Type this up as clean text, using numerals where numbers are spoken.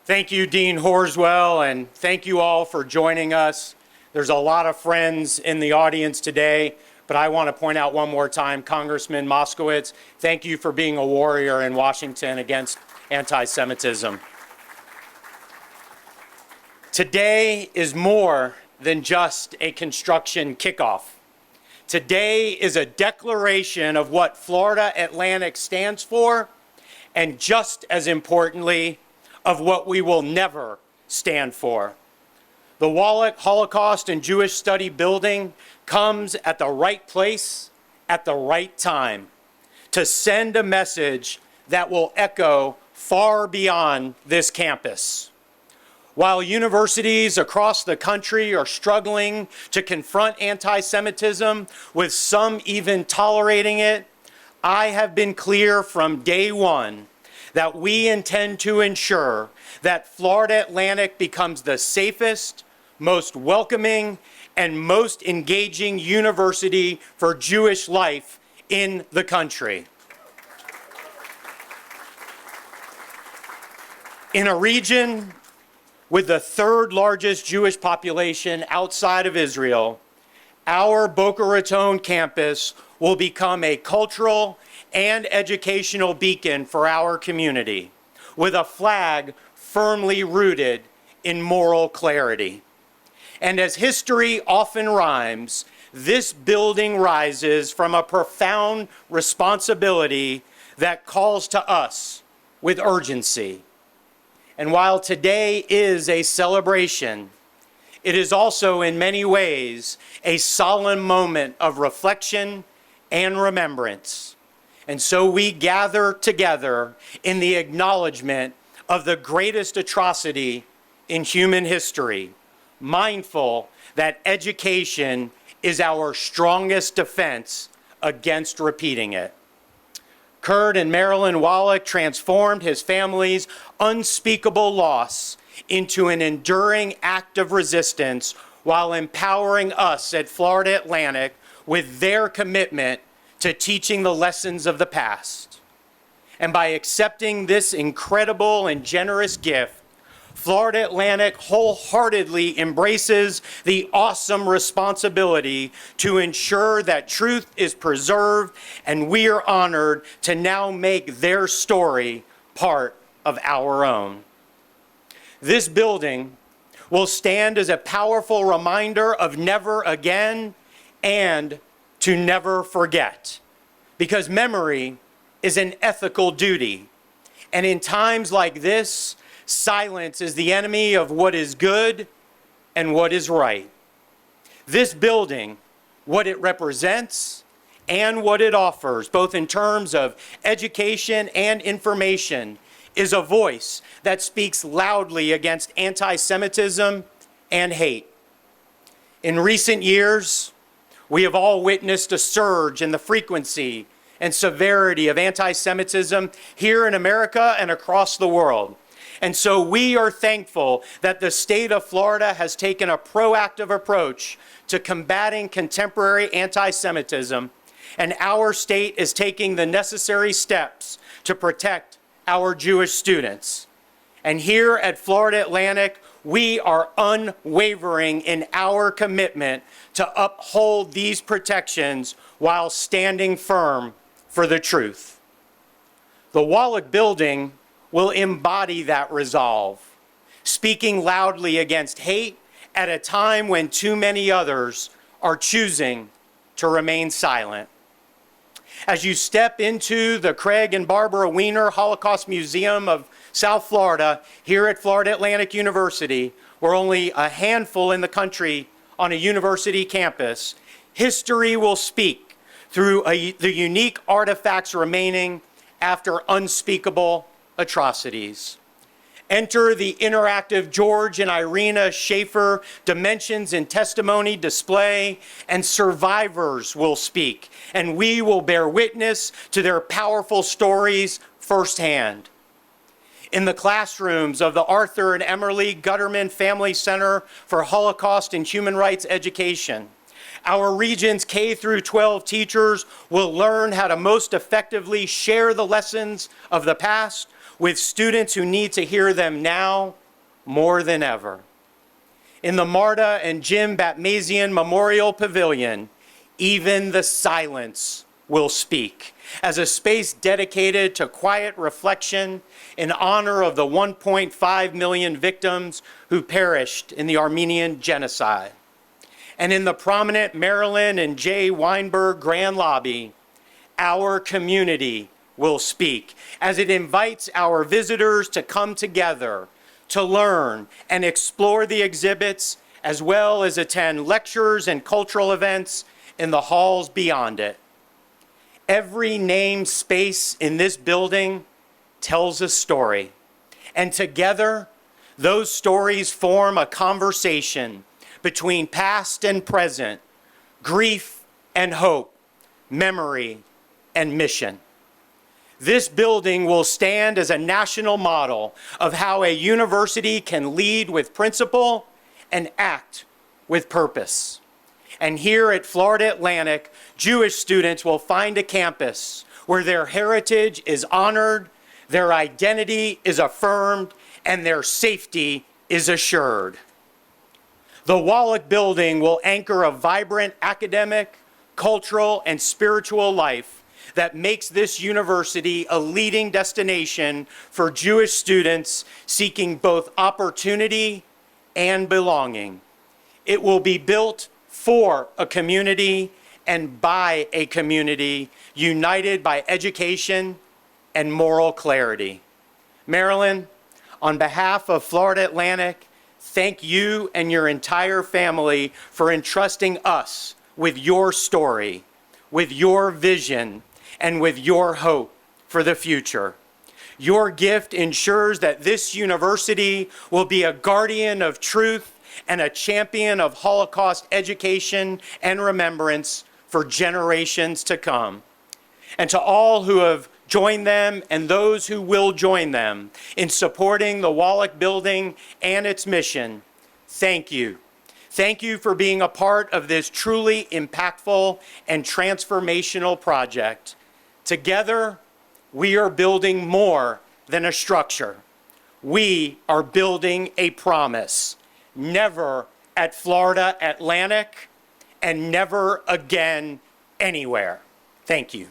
Thank you, Dean Horswell, and thank you all for joining us. There's a lot of friends in the audience today, but I want to point out one more time, Congressman Moskowitz, thank you for being a warrior in Washington against anti-Semitism. Today is more than just a construction kickoff. Today is a declaration of what Florida Atlantic stands for, and just as importantly, of what we will never stand for. The Wallach Holocaust and Jewish Study building comes at the right place, at the right time, to send a message that will echo far beyond this campus. While universities across the country are struggling to confront anti-Semitism, with some even tolerating it, I have been clear from day one that we intend to ensure that Florida Atlantic becomes the safest, most welcoming, and most engaging university for Jewish life in the country. In a region with the third largest Jewish population outside of Israel, our Boca Raton campus will become a cultural and educational beacon for our community, with a flag firmly rooted in moral clarity. And as history often rhymes, this building rises from a profound responsibility that calls to us with urgency. And while today is a celebration, it is also in many ways a solemn moment of reflection and remembrance. And so we gather together in the acknowledgement of the greatest atrocity in human history, mindful that education is our strongest defense against repeating it. Kurt and Marilyn Wallach transformed his family's unspeakable loss into an enduring act of resistance while empowering us at Florida Atlantic with their commitment to teaching the lessons of the past. And by accepting this incredible and generous gift, Florida Atlantic wholeheartedly embraces the awesome responsibility to ensure that truth is preserved, and we are honored to now make their story part of our own. This building will stand as a powerful reminder of never again and to never forget, because memory is an ethical duty. And in times like this, silence is the enemy of what is good and what is right. This building, what it represents and what it offers, both in terms of education and information, is a voice that speaks loudly against anti-Semitism and hate. In recent years, we have all witnessed a surge in the frequency and severity of anti-Semitism here in America and across the world. And so we are thankful that the state of Florida has taken a proactive approach to combating contemporary anti-Semitism, and our state is taking the necessary steps to protect our Jewish students. And here at Florida Atlantic, we are unwavering in our commitment to uphold these protections while standing firm for the truth. The Wallach building will embody that resolve, speaking loudly against hate at a time when too many others are choosing to remain silent. As you step into the Craig and Barbara Wiener Holocaust Museum of South Florida, here at Florida Atlantic University, where only a handful in the country on a university campus, history will speak through the unique artifacts remaining after unspeakable atrocities. Enter the interactive George and Irina Schaefer Dimensions in Testimony display, and survivors will speak, and we will bear witness to their powerful stories firsthand. In the classrooms of the Arthur and Emerly Gutterman Family Center for Holocaust and Human Rights Education, Our region's K through 12 teachers will learn how to most effectively share the lessons of the past with students who need to hear them now more than ever. In the Marta and Jim Batmazian Memorial Pavilion, even the silence will speak, as a space dedicated to quiet reflection in honor of the 1.5 million victims who perished in the Armenian genocide. And in the prominent Marilyn and J. Weinberg Grand Lobby, our community will speak, as it invites our visitors to come together to learn and explore the exhibits, as well as attend lectures and cultural events in the halls beyond it. Every named space in this building tells a story, and together, those stories form a conversation between past and present, grief and hope, memory and mission. This building will stand as a national model of how a university can lead with principle and act with purpose. And here at Florida Atlantic, Jewish students will find a campus where their heritage is honored, their identity is affirmed, and their safety is assured. The Wallach Building will anchor a vibrant academic, cultural, and spiritual life that makes this university a leading destination for Jewish students seeking both opportunity and belonging. It will be built for a community and by a community united by education and moral clarity. Marilyn, on behalf of Florida Atlantic, thank you and your entire family for entrusting us with your story, with your vision, and with your hope for the future. Your gift ensures that this university will be a guardian of truth and a champion of Holocaust education and remembrance for generations to come. And to all who have joined them and those who will join them in supporting the Wallach Building and its mission, thank you. Thank you for being a part of this truly impactful and transformational project. Together, we are building more than a structure. We are building a promise. Never at Florida Atlantic, and never again anywhere. Thank you.